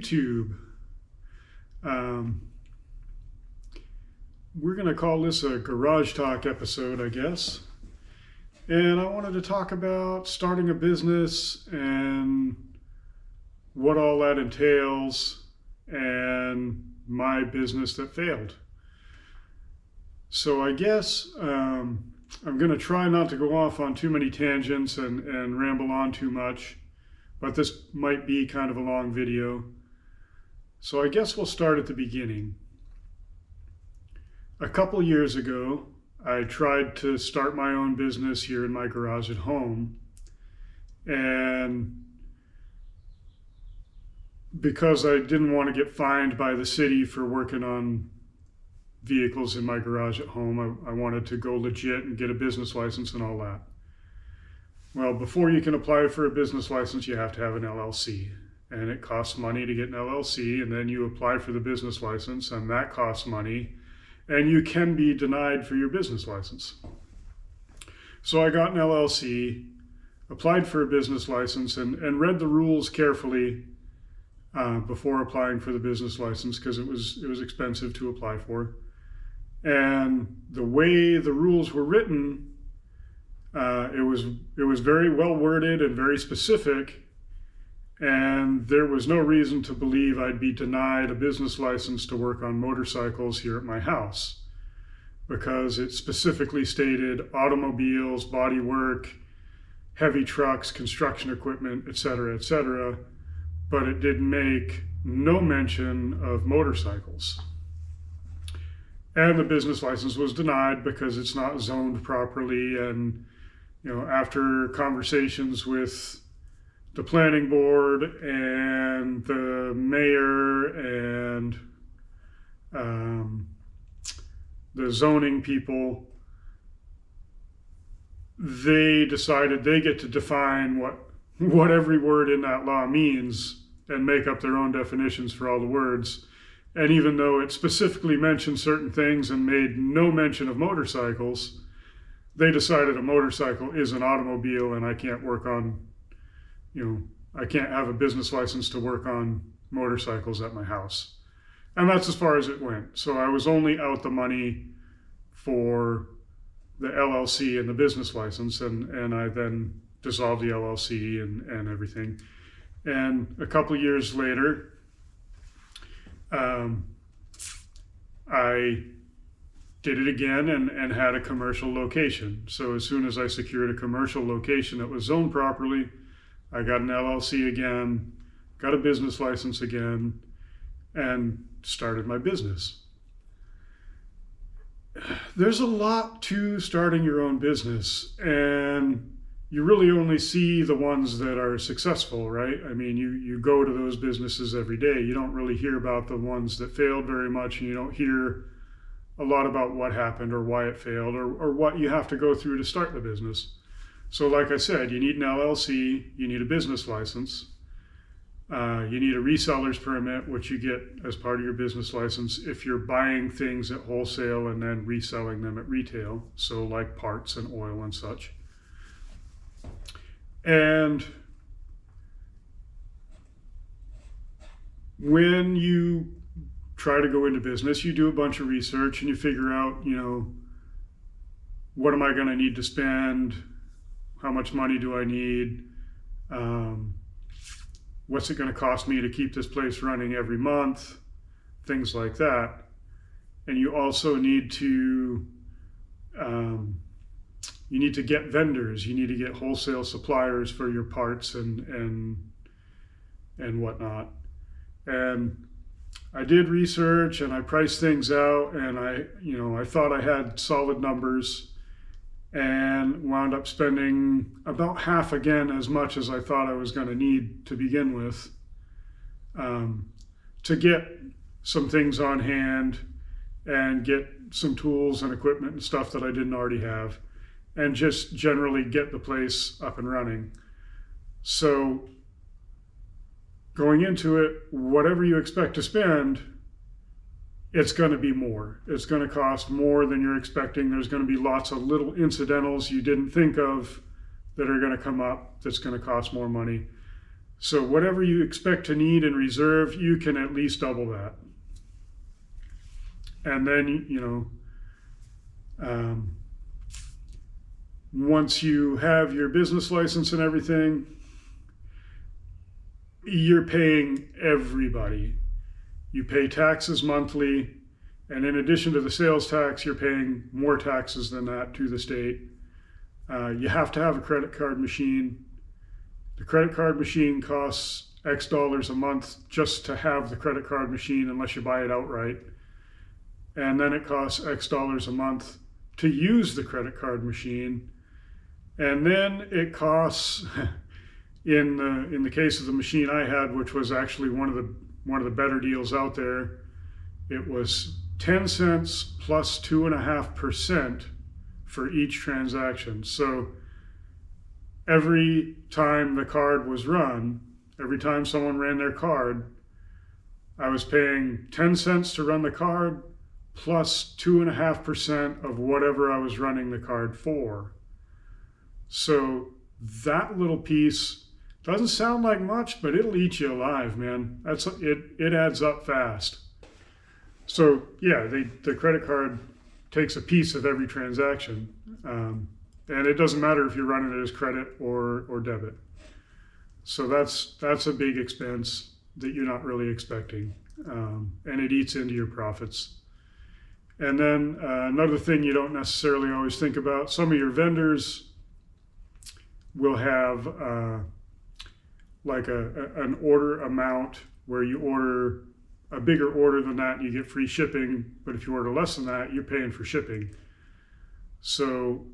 YouTube. We're going to call this a Garage Talk episode, I guess. And I wanted to talk about starting a business and what all that entails and my business that failed. So I guess I'm going to try not to go off on too many tangents and ramble on too much, but this might be kind of a long video. So I guess we'll start at the beginning. A couple years ago, I tried to start my own business here in my garage at home. And because I didn't want to get fined by the city for working on vehicles in my garage at home, I wanted to go legit and get a business license and all that. Well, before you can apply for a business license, you have to have an LLC. And it costs money to get an LLC, and then you apply for the business license, and that costs money. And you can be denied for your business license. So I got an LLC, applied for a business license, and read the rules carefully before applying for the business license, because it was expensive to apply for. And the way the rules were written, it was very well worded and very specific. And there was no reason to believe I'd be denied a business license to work on motorcycles here at my house, because it specifically stated automobiles, body work, heavy trucks, construction equipment, etc., but it did make no mention of motorcycles. And the business license was denied because it's not zoned properly. And, after conversations with the planning board and the mayor and the zoning people, they decided they get to define what every word in that law means and make up their own definitions for all the words. And even though it specifically mentioned certain things and made no mention of motorcycles, they decided a motorcycle is an automobile, and I can't work on I can't have a business license to work on motorcycles at my house. And that's as far as it went. So I was only out the money for the LLC and the business license, and I then dissolved the LLC and everything. And a couple of years later, I did it again and had a commercial location. So as soon as I secured a commercial location that was zoned properly, I got an LLC again, got a business license again, and started my business. There's a lot to starting your own business, and you really only see the ones that are successful, right? I mean, you go to those businesses every day. You don't really hear about the ones that failed very much, and you don't hear a lot about what happened or why it failed or what you have to go through to start the business. So like I said, you need an LLC, you need a business license, you need a reseller's permit, which you get as part of your business license if you're buying things at wholesale and then reselling them at retail, so like parts and oil and such. And when you try to go into business, you do a bunch of research and you figure out, what am I going to need to spend? How much money do I need? What's it going to cost me to keep this place running every month? Things like that. And you also need to get vendors. You need to get wholesale suppliers for your parts and whatnot. And I did research and I priced things out, and I thought I had solid numbers, and wound up spending about half again as much as I thought I was going to need to begin with, to get some things on hand and get some tools and equipment and stuff that I didn't already have, and just generally get the place up and running. So going into it, whatever you expect to spend, it's going to be more. It's going to cost more than you're expecting. There's going to be lots of little incidentals you didn't think of that are going to come up that's going to cost more money. So whatever you expect to need in reserve, you can at least double that. And then, once you have your business license and everything, you're paying everybody. You pay taxes monthly, and in addition to the sales tax, you're paying more taxes than that to the state. You have to have a credit card machine. The credit card machine costs X dollars a month just to have the credit card machine, unless you buy it outright. And then it costs X dollars a month to use the credit card machine. And then it costs, in the case of the machine I had, which was actually one of the better deals out there, it was 10 cents plus 2.5% for each transaction. So every time the card was run, every time someone ran their card, I was paying 10 cents to run the card plus 2.5% of whatever I was running the card for. So that little piece doesn't sound like much, but it'll eat you alive, man. It adds up fast. So yeah, the credit card takes a piece of every transaction, and it doesn't matter if you're running it as credit or debit. So that's a big expense that you're not really expecting, and it eats into your profits. And then another thing you don't necessarily always think about, some of your vendors will have like an order amount where you order a bigger order than that and you get free shipping, but if you order less than that, you're paying for shipping. So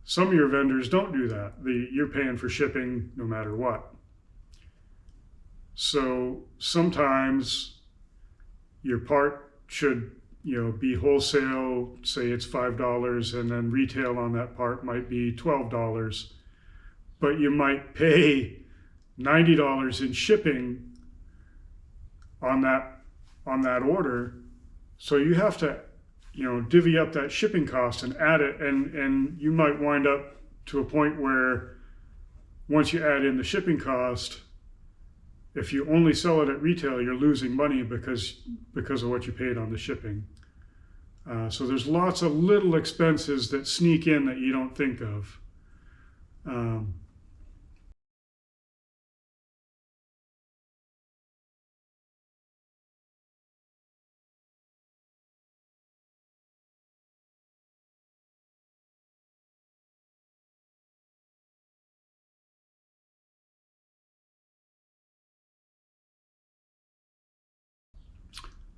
some of your vendors don't do that. You're paying for shipping no matter what. So sometimes your part should be wholesale, say it's $5, and then retail on that part might be $12, but you might pay $90 in shipping on that order. So you have to, divvy up that shipping cost and add it, and you might wind up to a point where once you add in the shipping cost, if you only sell it at retail, you're losing money because of what you paid on the shipping. So there's lots of little expenses that sneak in that you don't think of.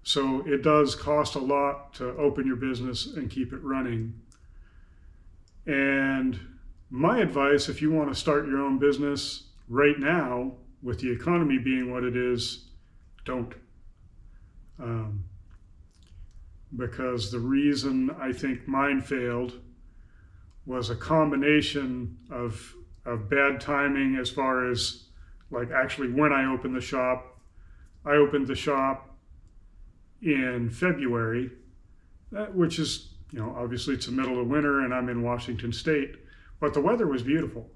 So it does cost a lot to open your business and keep it running. And my advice, if you want to start your own business right now, with the economy being what it is, don't. Because the reason I think mine failed was a combination of bad timing as far as like actually when I opened the shop. I opened the shop in February, which is, obviously it's the middle of winter and I'm in Washington State, but the weather was beautiful.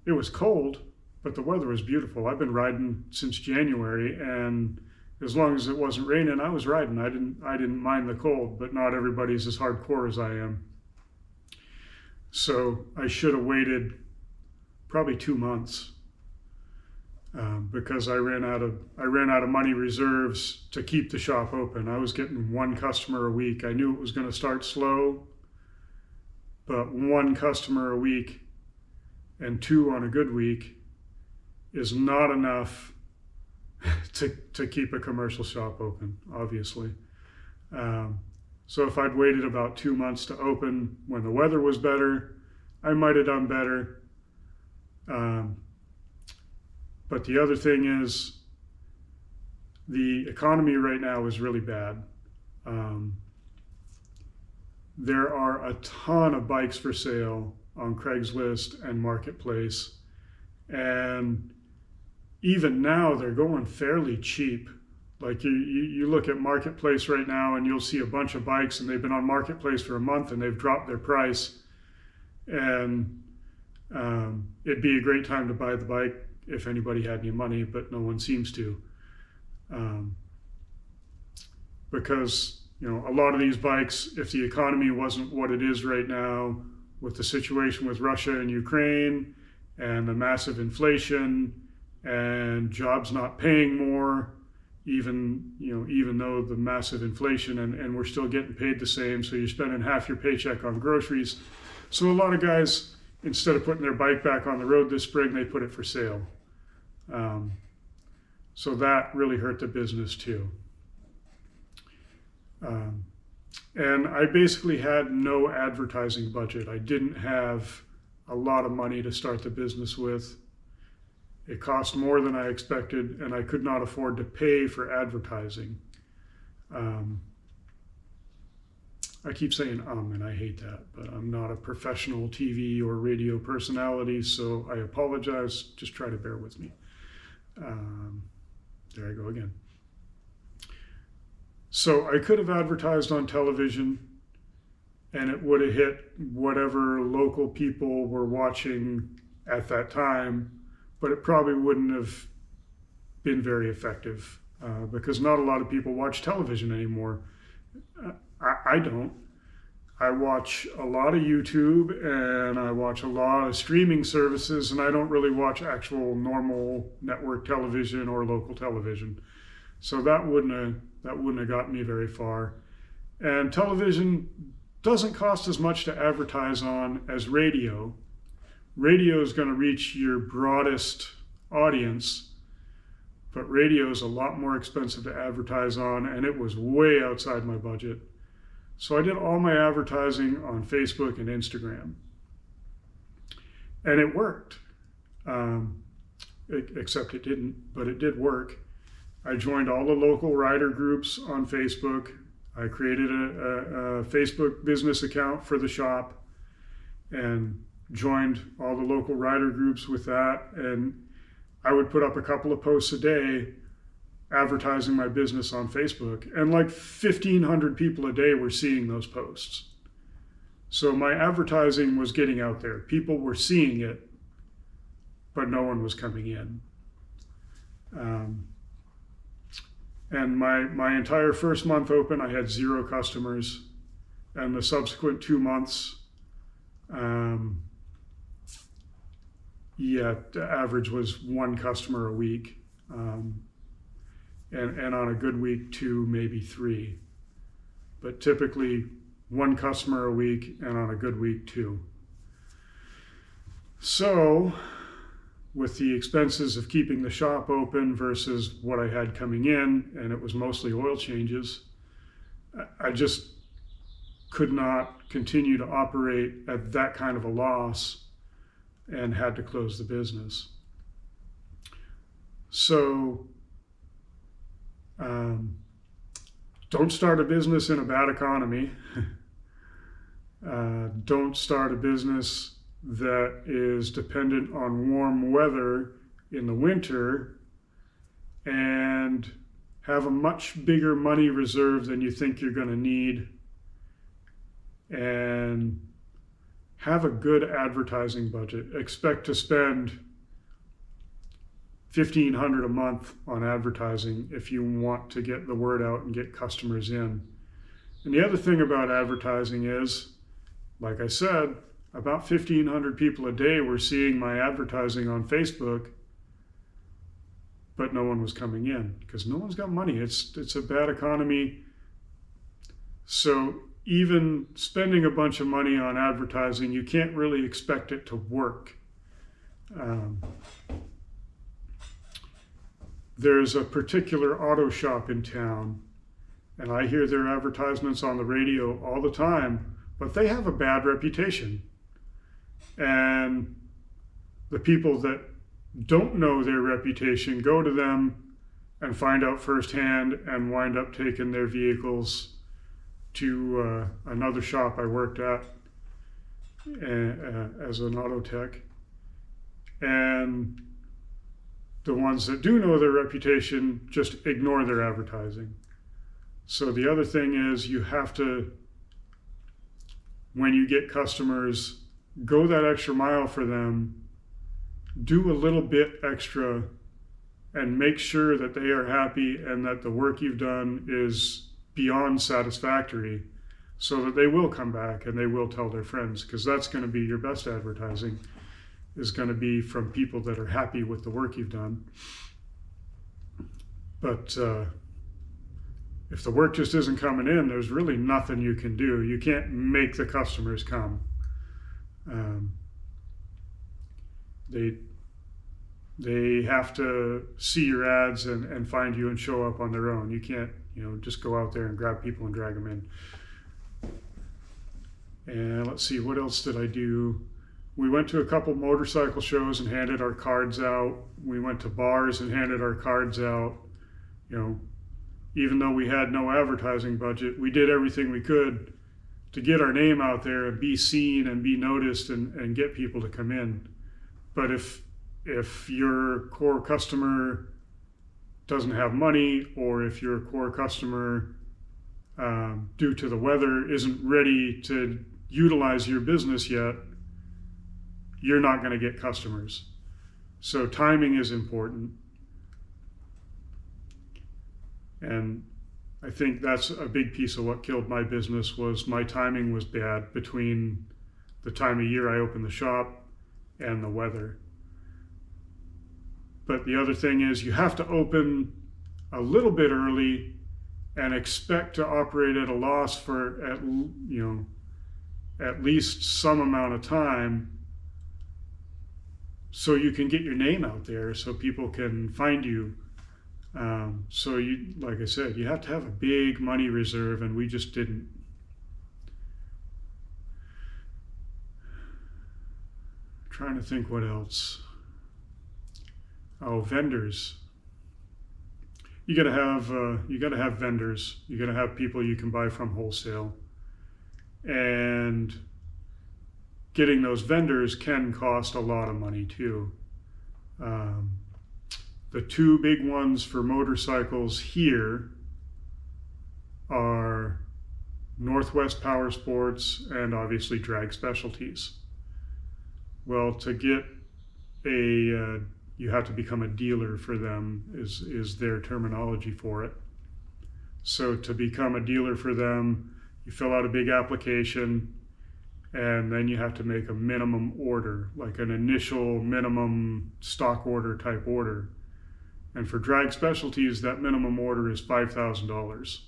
It was cold, but the weather was beautiful. I've been riding since January, and as long as it wasn't raining, I was riding. I didn't mind the cold, but not everybody's as hardcore as I am. So I should have waited probably 2 months. Because I ran out of money reserves to keep the shop open. I was getting one customer a week. I knew it was going to start slow, but one customer a week and 2 on a good week is not enough to keep a commercial shop open, obviously. So if I'd waited about 2 months to open when the weather was better, I might have done better. But the other thing is, the economy right now is really bad. There are a ton of bikes for sale on Craigslist and Marketplace. And even now, they're going fairly cheap. Like you look at Marketplace right now and you'll see a bunch of bikes, and they've been on Marketplace for a month and they've dropped their price. And it'd be a great time to buy the bike if anybody had any money, but no one seems to. Because, a lot of these bikes, if the economy wasn't what it is right now, with the situation with Russia and Ukraine and the massive inflation and jobs not paying more, even though the massive inflation and we're still getting paid the same, so you're spending half your paycheck on groceries. So a lot of guys, instead of putting their bike back on the road this spring, they put it for sale. So that really hurt the business too. And I basically had no advertising budget. I didn't have a lot of money to start the business with. It cost more than I expected, and I could not afford to pay for advertising. I keep saying and I hate that, but I'm not a professional TV or radio personality, so I apologize. Just try to bear with me. There I go again. So I could have advertised on television, and it would have hit whatever local people were watching at that time, but it probably wouldn't have been very effective because not a lot of people watch television anymore. I don't. I watch a lot of YouTube and I watch a lot of streaming services, and I don't really watch actual normal network television or local television. So that wouldn't have gotten me very far. And television doesn't cost as much to advertise on as radio. Radio is going to reach your broadest audience, but radio is a lot more expensive to advertise on, and it was way outside my budget. So I did all my advertising on Facebook and Instagram. And it worked. Except it didn't, but it did work. I joined all the local rider groups on Facebook. I created a Facebook business account for the shop and joined all the local rider groups with that. And I would put up a couple of posts a day advertising my business on Facebook. And like 1,500 people a day were seeing those posts. So my advertising was getting out there. People were seeing it, but no one was coming in. And my entire first month open, I had 0 customers. And the subsequent 2 months, the average was 1 customer a week. And on a good week, 2, maybe 3. But typically 1 customer a week, and on a good week, 2. So with the expenses of keeping the shop open versus what I had coming in, and it was mostly oil changes, I just could not continue to operate at that kind of a loss and had to close the business. So don't start a business in a bad economy. Don't start a business that is dependent on warm weather in the winter, and have a much bigger money reserve than you think you're going to need, and have a good advertising budget. Expect to spend $1,500 a month on advertising if you want to get the word out and get customers in. And the other thing about advertising is, like I said, about 1,500 people a day were seeing my advertising on Facebook, but no one was coming in because no one's got money. It's a bad economy. So even spending a bunch of money on advertising, you can't really expect it to work. There's a particular auto shop in town, and I hear their advertisements on the radio all the time, but they have a bad reputation. And the people that don't know their reputation go to them and find out firsthand and wind up taking their vehicles to another shop I worked at as an auto tech. And the ones that do know their reputation just ignore their advertising. So the other thing is, you have to, when you get customers, go that extra mile for them do a little bit extra and make sure that they are happy and that the work you've done is beyond satisfactory, so that they will come back and they will tell their friends, because that's going to be your best advertising, is going to be from people that are happy with the work you've done. But if the work just isn't coming in, there's really nothing you can do. You can't make the customers come. They have to see your ads and find you and show up on their own. You can't, just go out there and grab people and drag them in. And let's see, what else did I do? We went to a couple motorcycle shows and handed our cards out. We went to bars and handed our cards out. Even though we had no advertising budget, we did everything we could to get our name out there and be seen and be noticed and get people to come in. But if your core customer doesn't have money, or if your core customer, due to the weather, isn't ready to utilize your business yet, you're not going to get customers. So timing is important. And I think that's a big piece of what killed my business, was my timing was bad between the time of year I opened the shop and the weather. But the other thing is, you have to open a little bit early and expect to operate at a loss for at least some amount of time, so you can get your name out there, so people can find you. So you, like I said, you have to have a big money reserve, and we just didn't. Trying to think what else. Oh, vendors. You gotta have vendors. You gotta have people you can buy from wholesale, and getting those vendors can cost a lot of money too. The two big ones for motorcycles here are Northwest Power Sports and obviously Drag Specialties. Well, to get you have to become a dealer for them, is their terminology for it. So to become a dealer for them, you fill out a big application, and then you have to make a minimum order, like an initial minimum stock order type order. And for Drag Specialties, that minimum order is $5,000.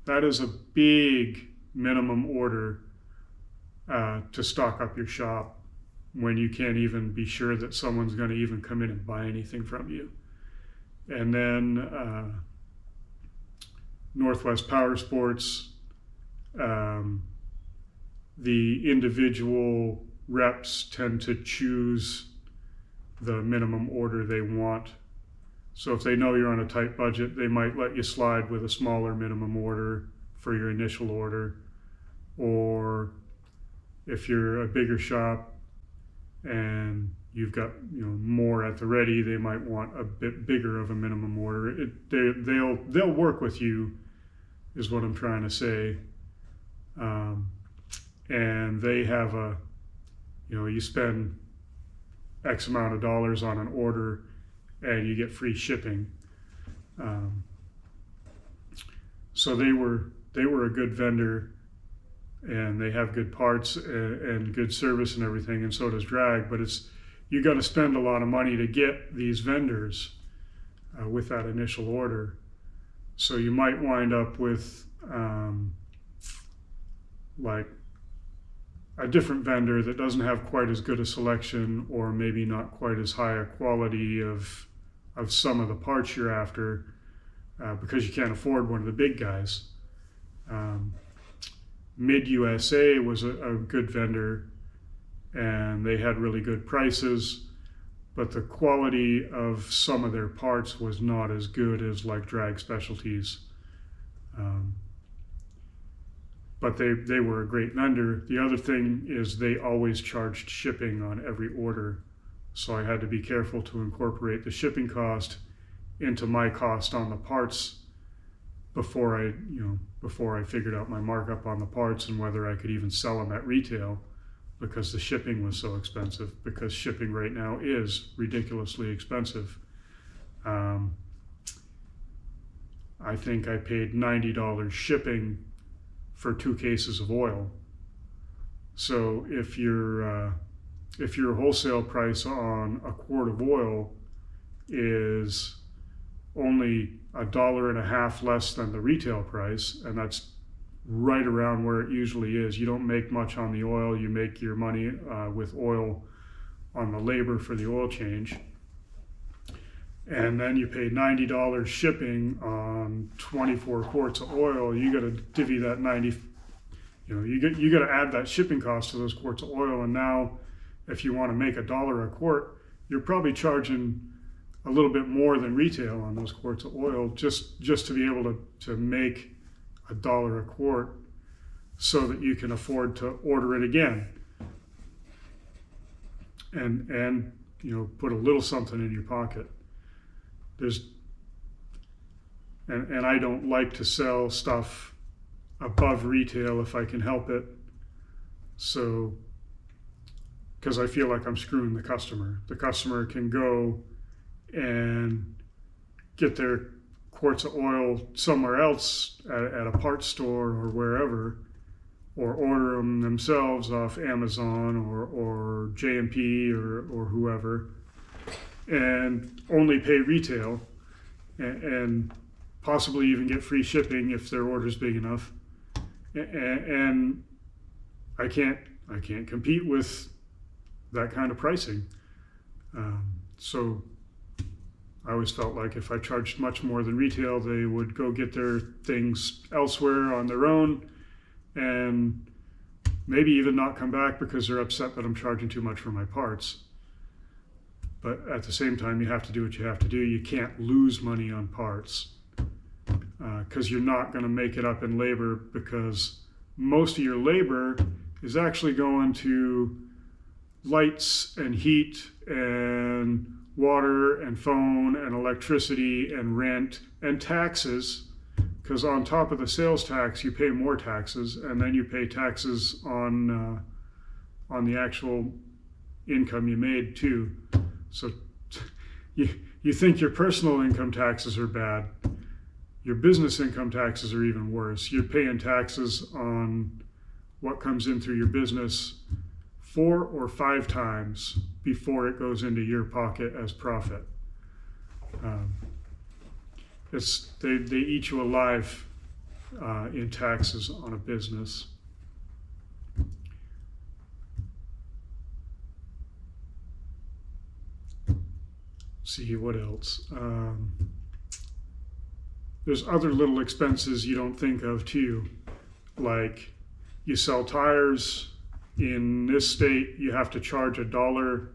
That is a big minimum order to stock up your shop, when you can't even be sure that someone's going to even come in and buy anything from you. And then Northwest Power Sports, the individual reps tend to choose the minimum order they want. So if they know you're on a tight budget, they might let you slide with a smaller minimum order for your initial order. Or if you're a bigger shop and you've got more at the ready, they might want a bit bigger of a minimum order. They'll work with you, is what I'm trying to say. And they have you spend X amount of dollars on an order and you get free shipping. So they were a good vendor, and they have good parts and good service and everything, and so does Drag. But you got to spend a lot of money to get these vendors with that initial order. So you might wind up with like a different vendor that doesn't have quite as good a selection, or maybe not quite as high a quality of some of the parts you're after, because you can't afford one of the big guys. Mid-USA was a good vendor, and they had really good prices, but the quality of some of their parts was not as good as like Drag Specialties. But they were a great vendor. The other thing is they always charged shipping on every order. So I had to be careful to incorporate the shipping cost into my cost on the parts before I figured out my markup on the parts and whether I could even sell them at retail. because the shipping was so expensive, because shipping right now is ridiculously expensive. I think I paid $90 shipping for 2 cases of oil. So if your wholesale price on a quart of oil is only $1.50 less than the retail price, and that's right around where it usually is. You don't make much on the oil. You make your money with oil on the labor for the oil change. And then you pay $90 shipping on 24 quarts of oil. You got to divvy that 90, you got to add that shipping cost to those quarts of oil. And now if you want to make $1 a quart, you're probably charging a little bit more than retail on those quarts of oil just to be able to make $1 a quart so that you can afford to order it again and put a little something in your pocket. And I don't like to sell stuff above retail if I can help it. So, because I feel like I'm screwing the customer. The customer can go and get their quarts of oil somewhere else at a parts store or wherever, or order them themselves off Amazon or J&P or whoever, and only pay retail and possibly even get free shipping if their order's big enough. And I can't compete with that kind of pricing. So I always felt like if I charged much more than retail, they would go get their things elsewhere on their own and maybe even not come back because they're upset that I'm charging too much for my parts. But at the same time, you have to do what you have to do. You can't lose money on parts because you're not going to make it up in labor, because most of your labor is actually going to lights and heat and water and phone and electricity and rent and taxes, because on top of the sales tax, you pay more taxes, and then you pay taxes on the actual income you made too. So you think your personal income taxes are bad. Your business income taxes are even worse. You're paying taxes on what comes in through your business 4 or 5 times before it goes into your pocket as profit. They eat you alive in taxes on a business. See what else. There's other little expenses you don't think of too, like you sell tires. In this state, you have to charge $1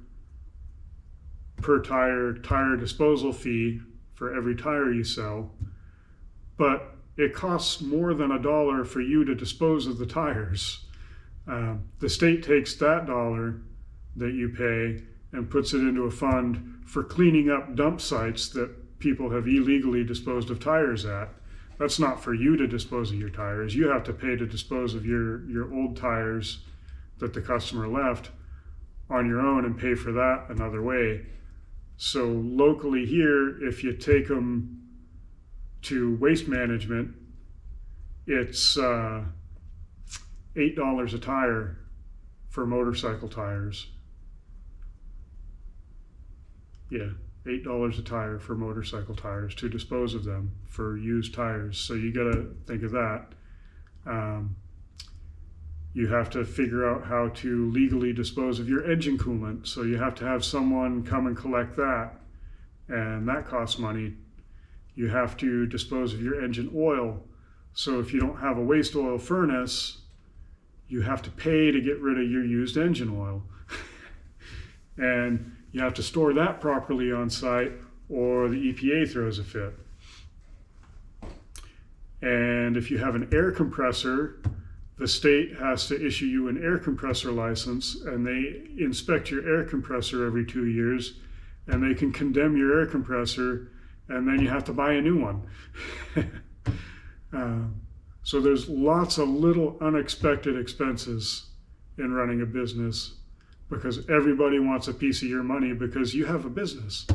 per tire disposal fee for every tire you sell, but it costs more than $1 for you to dispose of the tires. The state takes that $1 that you pay and puts it into a fund for cleaning up dump sites that people have illegally disposed of tires at. That's not for you to dispose of your tires. You have to pay to dispose of your old tires that the customer left on your own and pay for that another way. So locally here, if you take them to waste management, it's $8 a tire for motorcycle tires. Yeah, $8 a tire for motorcycle tires to dispose of them for used tires. So you got to think of that. You have to figure out how to legally dispose of your engine coolant. So you have to have someone come and collect that, and that costs money. You have to dispose of your engine oil. So if you don't have a waste oil furnace, you have to pay to get rid of your used engine oil. And you have to store that properly on site, or the EPA throws a fit. And if you have an air compressor, the state has to issue you an air compressor license, and they inspect your air compressor every 2 years, and they can condemn your air compressor, and then you have to buy a new one. So there's lots of little unexpected expenses in running a business, because everybody wants a piece of your money because you have a business.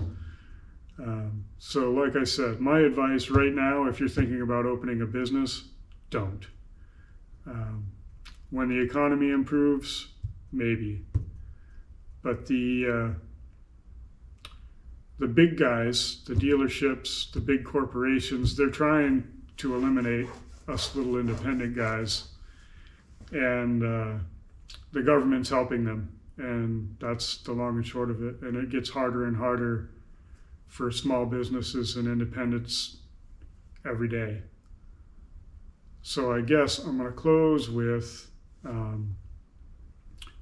So like I said, my advice right now, if you're thinking about opening a business, don't. When the economy improves, maybe. But the big guys, the dealerships, the big corporations, they're trying to eliminate us little independent guys. And the government's helping them. And that's the long and short of it. And it gets harder and harder for small businesses and independents every day. So I guess I'm going to close with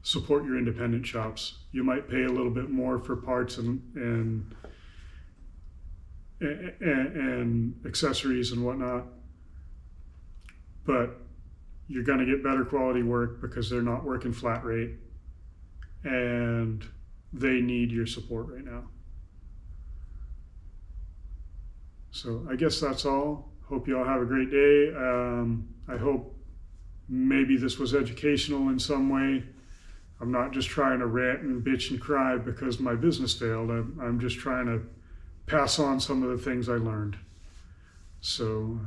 support your independent shops. You might pay a little bit more for parts and accessories and whatnot, but you're going to get better quality work because they're not working flat rate, and they need your support right now. So I guess that's all. Hope you all have a great day. I hope maybe this was educational in some way. I'm not just trying to rant and bitch and cry because my business failed. I'm just trying to pass on some of the things I learned. So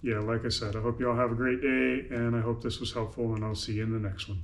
yeah, like I said, I hope you all have a great day, and I hope this was helpful, and I'll see you in the next one.